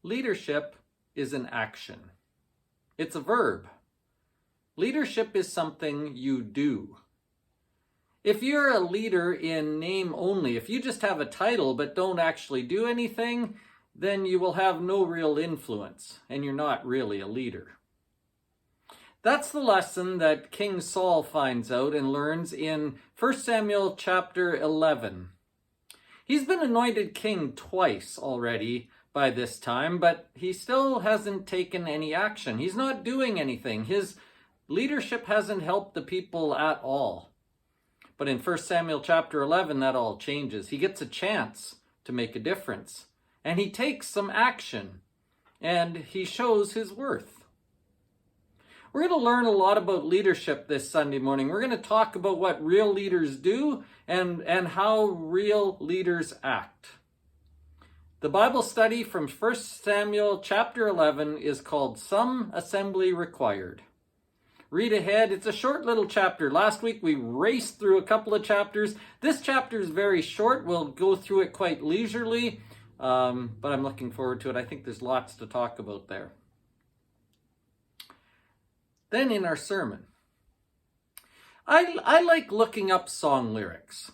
Leadership is an action. It's a verb. Leadership is something you do. If you're a leader in name only, if you just have a title but don't actually do anything, then you will have no real influence, and you're not really a leader. That's the lesson that King Saul finds out and learns in 1 Samuel chapter 11. He's been anointed king twice already by this time, but he still hasn't taken any action. He's not doing anything. His leadership hasn't helped the people at all. But in 1 Samuel chapter 11, that all changes. He gets a chance to make a difference, and he takes some action, and he shows his worth. We're going to learn a lot about leadership this Sunday morning. We're going to talk about what real leaders do and how real leaders act. The Bible study from 1 Samuel chapter 11 is called Some Assembly Required. Read ahead. It's a short little chapter. Last week we raced through a couple of chapters. This chapter is very short. We'll go through it quite leisurely, but I'm looking forward to it. I think there's lots to talk about there. Then in our sermon, I like looking up song lyrics.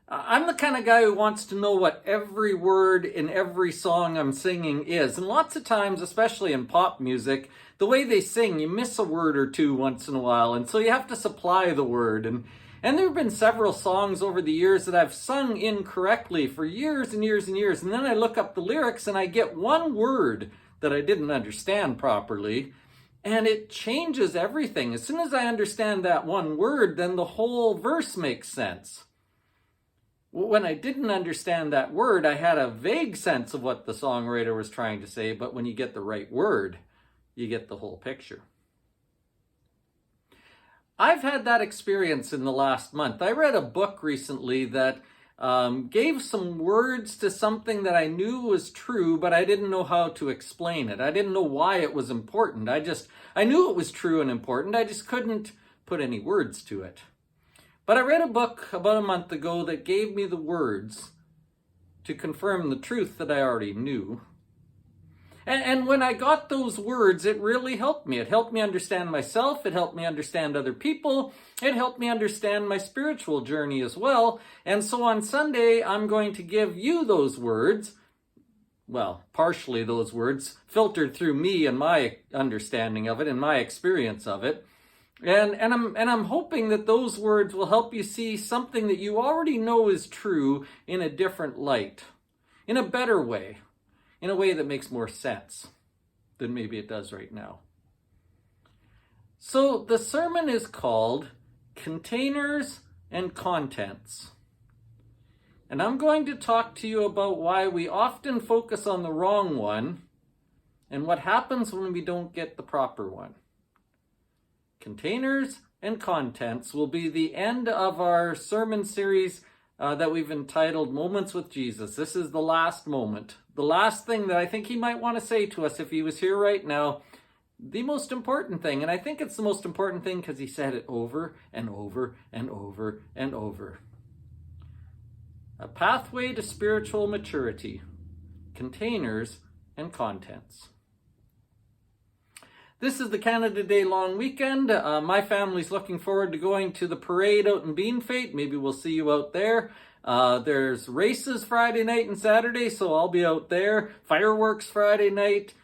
I'm the kind of guy who wants to know what every word in every song I'm singing is. And lots of times, especially in pop music, the way they sing, you miss a word or two once in a while. And so you have to supply the word. And there have been several songs over the years that I've sung incorrectly for years and years and years. And then I look up the lyrics and I get one word that I didn't understand properly. And it changes everything. As soon as I understand that one word, then the whole verse makes sense. When I didn't understand that word, I had a vague sense of what the songwriter was trying to say, but when you get the right word, you get the whole picture. I've had that experience in the last month. I read a book recently that gave some words to something that I knew was true, but I didn't know how to explain it. I didn't know why it was important. I knew it was true and important. I just couldn't put any words to it. But I read a book about a month ago that gave me the words to confirm the truth that I already knew. And when I got those words, it really helped me. It helped me understand myself. It helped me understand other people. It helped me understand my spiritual journey as well. And so on Sunday, I'm going to give you those words, well, partially those words, filtered through me and my understanding of it and my experience of it. And I'm hoping that those words will help you see something that you already know is true in a different light, in a better way. In a way that makes more sense than maybe it does right now. So the sermon is called Containers and Contents. And I'm going to talk to you about why we often focus on the wrong one and what happens when we don't get the proper one. Containers and Contents will be the end of our sermon series that we've entitled Moments with Jesus. This is the last moment. The last thing that I think he might want to say to us if he was here right now, the most important thing. And I think it's the most important thing because he said it over and over and over and over. A pathway to spiritual maturity, containers and contents. This is the Canada Day long weekend. My family's looking forward to going to the parade out in Beanfate. Maybe we'll see you out there. There's races Friday night and Saturday, so I'll be out there. Fireworks Friday night.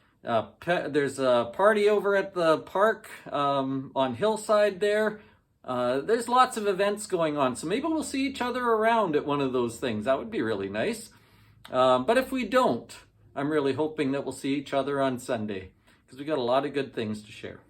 There's a party over at the park on Hillside there. There's lots of events going on, so maybe we'll see each other around at one of those things. That would be really nice. But if we don't, I'm really hoping that we'll see each other on Sunday, because we got a lot of good things to share.